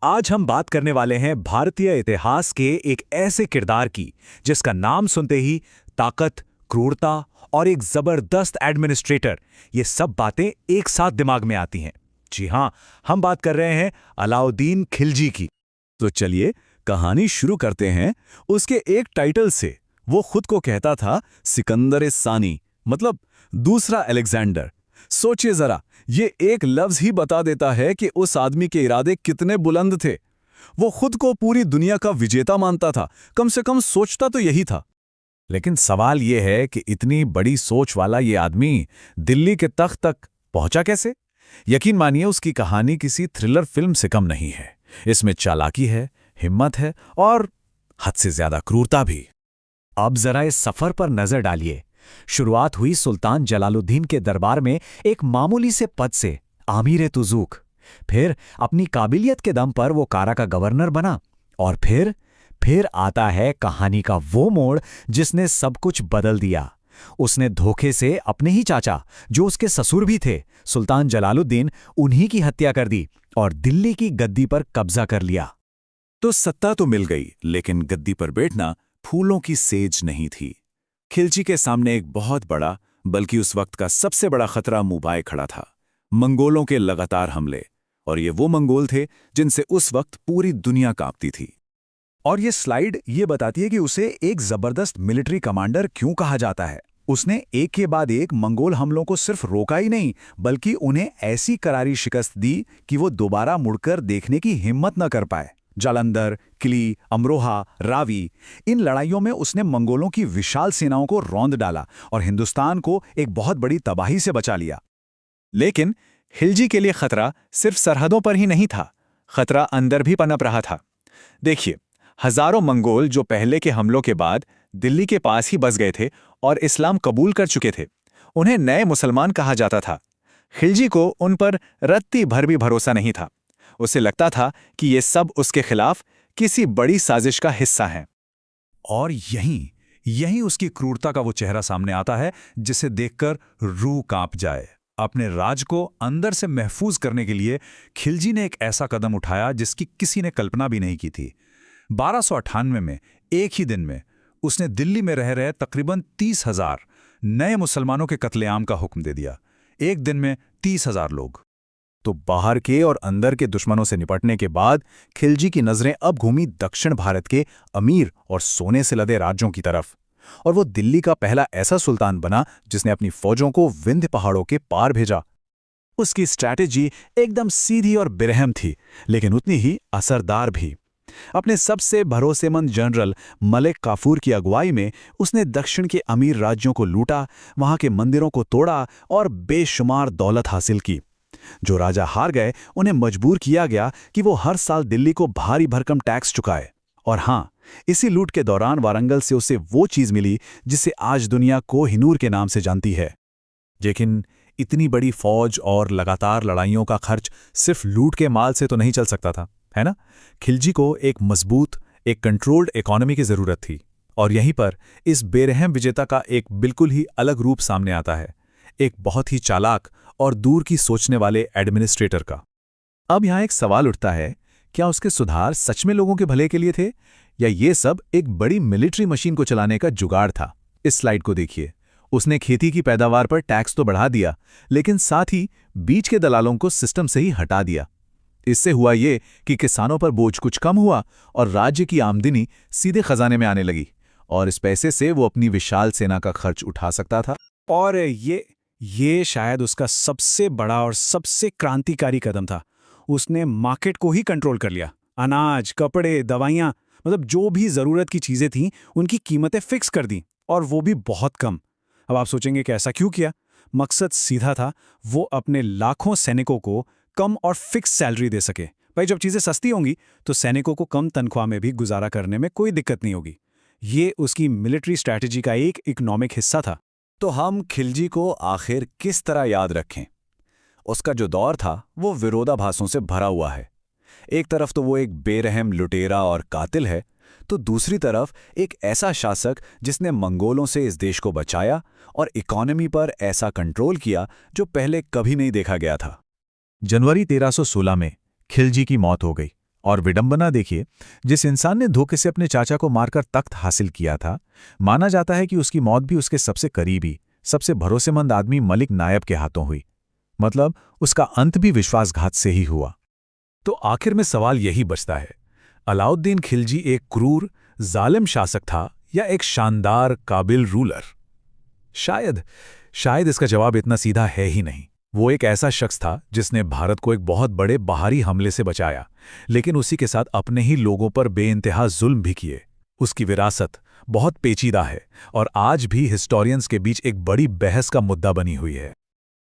आज हम बात करने वाले हैं भारतीय इतिहास के एक ऐसे किरदार की जिसका नाम सुनते ही ताकत, क्रूरता और एक जबरदस्त एडमिनिस्ट्रेटर, ये सब बातें एक साथ दिमाग में आती हैं। जी हां, हम बात कर रहे हैं अलाउद्दीन खिलजी की। तो चलिए कहानी शुरू करते हैं उसके एक टाइटल से। वो खुद को कहता था सिकंदर सानी, मतलब दूसरा अलेक्जेंडर। सोचिए जरा, ये एक लफ्ज ही बता देता है कि उस आदमी के इरादे कितने बुलंद थे। वो खुद को पूरी दुनिया का विजेता मानता था, कम से कम सोचता तो यही था। लेकिन सवाल यह है कि इतनी बड़ी सोच वाला ये आदमी दिल्ली के तख्त तक पहुंचा कैसे? यकीन मानिए, उसकी कहानी किसी थ्रिलर फिल्म से कम नहीं है। इसमें चालाकी है, हिम्मत है और हद से ज्यादा क्रूरता भी। अब जरा इस सफर पर नजर डालिए। शुरुआत हुई सुल्तान जलालुद्दीन के दरबार में एक मामूली से पद से, आमीर-ए-तुजूक। फिर अपनी काबिलियत के दम पर वो कारा का गवर्नर बना। और फिर आता है कहानी का वो मोड़ जिसने सब कुछ बदल दिया। उसने धोखे से अपने ही चाचा, जो उसके ससुर भी थे, सुल्तान जलालुद्दीन, उन्हीं की हत्या कर दी और दिल्ली की गद्दी पर कब्जा कर लिया। तो सत्ता तो मिल गई, लेकिन गद्दी पर बैठना फूलों की सेज नहीं थी। खिलजी के सामने एक बहुत बड़ा, बल्कि उस वक्त का सबसे बड़ा खतरा मुंह बाए खड़ा था। मंगोलों के लगातार हमले। और ये वो मंगोल थे जिनसे उस वक्त पूरी दुनिया कांपती थी। और ये स्लाइड ये बताती है कि उसे एक जबरदस्त मिलिट्री कमांडर क्यों कहा जाता है। उसने एक के बाद एक मंगोल हमलों को सिर्फ रोका ही नहीं, बल्कि उन्हें ऐसी करारी शिकस्त दी कि वो दोबारा मुड़कर देखने की हिम्मत न कर पाए। जालंधर, किली, अमरोहा, रावी, इन लड़ाइयों में उसने मंगोलों की विशाल सेनाओं को रौंद डाला और हिंदुस्तान को एक बहुत बड़ी तबाही से बचा लिया। लेकिन खिलजी के लिए खतरा सिर्फ सरहदों पर ही नहीं था, खतरा अंदर भी पनप रहा था। देखिए, हजारों मंगोल जो पहले के हमलों के बाद दिल्ली के पास ही बस गए थे और इस्लाम कबूल कर चुके थे, उन्हें नए मुसलमान कहा जाता था। खिलजी को उन पर रत्ती भर भी भरोसा नहीं था। उसे लगता था कि ये सब उसके खिलाफ किसी बड़ी साजिश का हिस्सा हैं। और यहीं उसकी क्रूरता का वो चेहरा सामने आता है जिसे देखकर रूह कांप जाए। अपने राज को अंदर से महफूज करने के लिए खिलजी ने एक ऐसा कदम उठाया जिसकी किसी ने कल्पना भी नहीं की थी। 1298 में एक ही दिन में उसने दिल्ली में रह रहे तकरीबन 30,000 नए मुसलमानों के कत्लेआम का हुक्म दे दिया। एक दिन में 30,000 लोग। तो बाहर के और अंदर के दुश्मनों से निपटने के बाद खिलजी की नजरें अब घूमी दक्षिण भारत के अमीर और सोने से लदे राज्यों की तरफ। और वो दिल्ली का पहला ऐसा सुल्तान बना जिसने अपनी फौजों को विंध्य पहाड़ों के पार भेजा। उसकी स्ट्रैटेजी एकदम सीधी और बेरहम थी, लेकिन उतनी ही असरदार भी। अपने सबसे भरोसेमंद जनरल मलिक काफूर की अगुवाई में उसने दक्षिण के अमीर राज्यों को लूटा, वहां के मंदिरों को तोड़ा और बेशुमार दौलत हासिल की। जो राजा हार गए, उन्हें मजबूर किया गया कि वो हर साल दिल्ली को भारी भरकम टैक्स चुकाए। और हाँ, इसी लूट के दौरान वारंगल से उसे वो चीज मिली जिसे आज दुनिया कोहिनूर के नाम से जानती है। लेकिन इतनी बड़ी फौज और लगातार लड़ाइयों का खर्च सिर्फ लूट के माल से तो नहीं चल सकता था, है ना? खिलजी को एक मजबूत, एक कंट्रोल्ड इकोनॉमी की जरूरत थी। और यहीं पर इस बेरहम विजेता का एक बिल्कुल ही अलग रूप सामने आता है, एक बहुत ही चालाक और दूर की सोचने वाले एडमिनिस्ट्रेटर का। अब यहां एक सवाल उठता है, क्या उसके सुधार सच में लोगों के भले के लिए थे, या ये सब एक बड़ी मिलिट्री मशीन को चलाने का जुगाड़ था? इस स्लाइड को देखिए। उसने खेती की पैदावार पर टैक्स तो बढ़ा दिया, लेकिन साथ ही बीच के दलालों को सिस्टम से ही हटा दिया। इससे हुआ ये कि किसानों पर बोझ कुछ कम हुआ और राज्य की आमदनी सीधे खजाने में आने लगी, और इस पैसे से वो अपनी विशाल सेना का खर्च उठा सकता था। और ये शायद उसका सबसे बड़ा और सबसे क्रांतिकारी कदम था। उसने मार्केट को ही कंट्रोल कर लिया। अनाज, कपड़े, दवाइयाँ, मतलब जो भी ज़रूरत की चीज़ें थीं, उनकी कीमतें फिक्स कर दी, और वो भी बहुत कम। अब आप सोचेंगे कि ऐसा क्यों किया? मकसद सीधा था, वो अपने लाखों सैनिकों को कम और फिक्स सैलरी दे सके। भाई, जब चीज़ें सस्ती होंगी तो सैनिकों को कम तनख्वाह में भी गुजारा करने में कोई दिक्कत नहीं होगी। ये उसकी मिलिट्री स्ट्रैटेजी का एक इकोनॉमिक हिस्सा था। तो हम खिलजी को आखिर किस तरह याद रखें? उसका जो दौर था वो विरोधाभासों से भरा हुआ है। एक तरफ तो वो एक बेरहम लुटेरा और कातिल है, तो दूसरी तरफ एक ऐसा शासक जिसने मंगोलों से इस देश को बचाया और इकोनॉमी पर ऐसा कंट्रोल किया जो पहले कभी नहीं देखा गया था। जनवरी 1316 में खिलजी की मौत हो गई और विडंबना देखिए, जिस इंसान ने धोखे से अपने चाचा को मारकर तख्त हासिल किया था, माना जाता है कि उसकी मौत भी उसके सबसे करीबी, सबसे भरोसेमंद आदमी मलिक नायब के हाथों हुई। मतलब उसका अंत भी विश्वासघात से ही हुआ। तो आखिर में सवाल यही बचता है, अलाउद्दीन खिलजी एक क्रूर, जालिम शासक था या एक शानदार, काबिल रूलर? शायद इसका जवाब इतना सीधा है ही नहीं। वो एक ऐसा शख्स था जिसने भारत को एक बहुत बड़े बाहरी हमले से बचाया, लेकिन उसी के साथ अपने ही लोगों पर बेइंतहा जुल्म भी किए। उसकी विरासत बहुत पेचीदा है और आज भी हिस्टोरियंस के बीच एक बड़ी बहस का मुद्दा बनी हुई है।